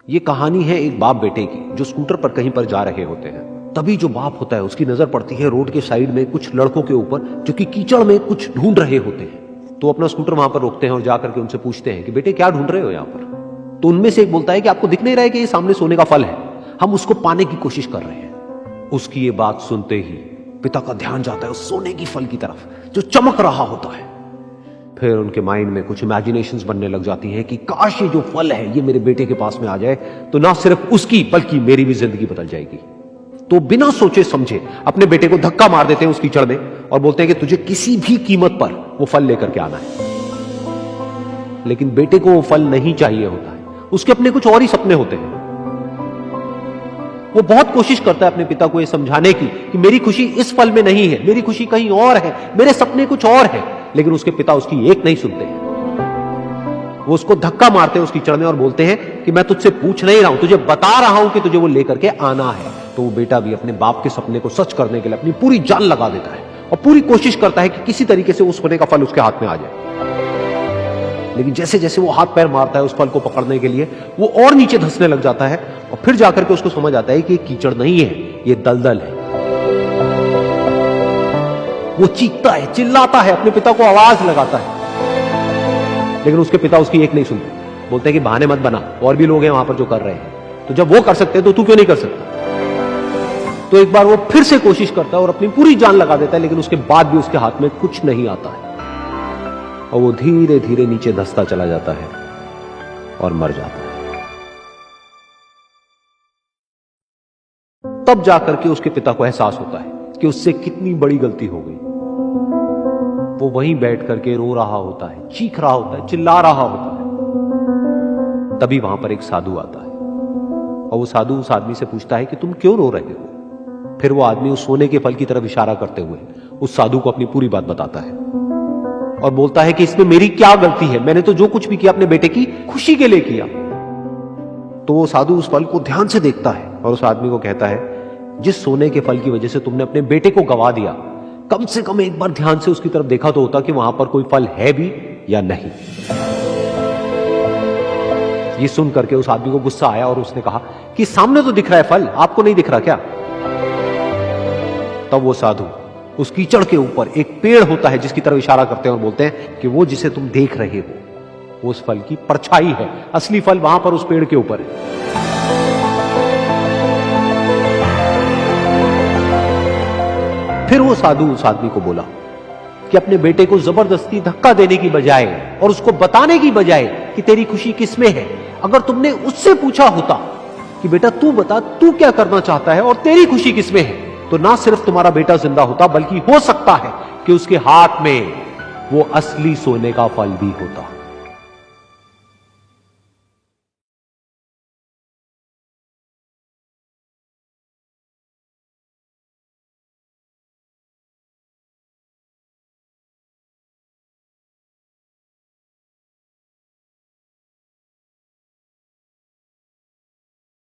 ये कहानी है एक बाप बेटे की जो स्कूटर पर कहीं पर जा रहे होते हैं। तभी जो बाप होता है उसकी नजर पड़ती है रोड के साइड में कुछ लड़कों के ऊपर जो कि कीचड़ में कुछ ढूंढ रहे होते हैं। तो अपना स्कूटर वहां पर रोकते हैं और जाकर के उनसे पूछते हैं कि बेटे क्या ढूंढ रहे हो यहां पर। तो उनमें से एक बोलता है कि आपको दिख नहीं रहा है कि ये सामने सोने का फल है, हम उसको पाने की कोशिश कर रहे हैं। उसकी ये बात सुनते ही पिता का ध्यान जाता है उस सोने की फल की तरफ जो चमक रहा होता है। फिर उनके माइंड में कुछ इमेजिनेशंस बनने लग जाती हैं कि काश ये जो फल है ये मेरे बेटे के पास में आ जाए तो ना सिर्फ उसकी बल्कि मेरी भी जिंदगी बदल जाएगी। तो बिना सोचे समझे अपने बेटे को धक्का मार देते हैं उस कीचड़ में और बोलते हैं कि तुझे किसी भी कीमत पर वो फल लेकर के आना है। लेकिन बेटे को वो फल नहीं चाहिए होता है, उसके अपने कुछ और ही सपने होते हैं। वो बहुत कोशिश करता है अपने पिता को ये समझाने की कि मेरी खुशी इस फल में नहीं है, मेरी खुशी कहीं और है, मेरे सपने कुछ और है। लेकिन उसके पिता उसकी एक नहीं सुनते हैं। वो उसको धक्का मारते हैं उस कीचड़ में और बोलते हैं कि मैं तुझसे पूछ नहीं रहा हूं, तुझे बता रहा हूं कि तुझे वो लेकर के आना है। तो वो बेटा भी अपने बाप के सपने को सच करने के लिए अपनी पूरी जान लगा देता है और पूरी कोशिश करता है कि किसी तरीके से उस सोने का फल उसके हाथ में आ जाए। लेकिन जैसे जैसे वो हाथ पैर मारता है उस फल को पकड़ने के लिए वो और नीचे धंसने लग जाता है और फिर जाकर के उसको समझ आता है कि ये कीचड़ नहीं है, ये दलदल है। वो चीखता है, चिल्लाता है, अपने पिता को आवाज लगाता है, लेकिन उसके पिता उसकी एक नहीं सुनते। बोलते हैं कि बहाने मत बना, और भी लोग हैं वहां पर जो कर रहे हैं, तो जब वो कर सकते हैं तो तू क्यों नहीं कर सकता। तो एक बार वो फिर से कोशिश करता है और अपनी पूरी जान लगा देता है, लेकिन उसके बाद भी उसके हाथ में कुछ नहीं आता है और वो धीरे धीरे नीचे धंसता चला जाता है और मर जाता है। तब जाकर के उसके पिता को एहसास होता है कि उससे कितनी बड़ी गलती हो गई। वो वहीं बैठ करके रो रहा होता है, चीख रहा होता है, चिल्ला रहा होता है। तभी वहां पर एक साधु आता है और वो साधु उस आदमी से पूछता है कि तुम क्यों रो रहे हो। फिर वो आदमी उस सोने के फल की तरफ इशारा करते हुए उस साधु को अपनी पूरी बात बताता है और बोलता है कि इसमें मेरी क्या गलती है, मैंने तो जो कुछ भी किया अपने बेटे की खुशी के लिए किया। तो वो साधु उस फल को ध्यान से देखता है और उस आदमी को कहता है जिस सोने के फल की वजह से तुमने अपने बेटे को गवा दिया, कम से कम एक बार ध्यान से उसकी तरफ देखा तो होता कि वहां पर कोई फल है भी या नहीं। ये सुन करके उस आदमी को गुस्सा आया और उसने कहा कि सामने तो दिख रहा है फल, आपको नहीं दिख रहा क्या। तब वो साधु उस कीचड़ के ऊपर एक पेड़ होता है जिसकी तरफ इशारा करते हैं और बोलते हैं कि वो जिसे तुम देख रहे हो वो उस फल की परछाई है, असली फल वहां पर उस पेड़ के ऊपर है। फिर वो साधु उस आदमी को बोला कि अपने बेटे को जबरदस्ती धक्का देने की बजाय और उसको बताने की बजाय कि तेरी खुशी किसमें है, अगर तुमने उससे पूछा होता कि बेटा तू बता तू क्या करना चाहता है और तेरी खुशी किसमें है, तो ना सिर्फ तुम्हारा बेटा जिंदा होता बल्कि हो सकता है कि उसके हाथ में वो असली सोने का फल भी होता।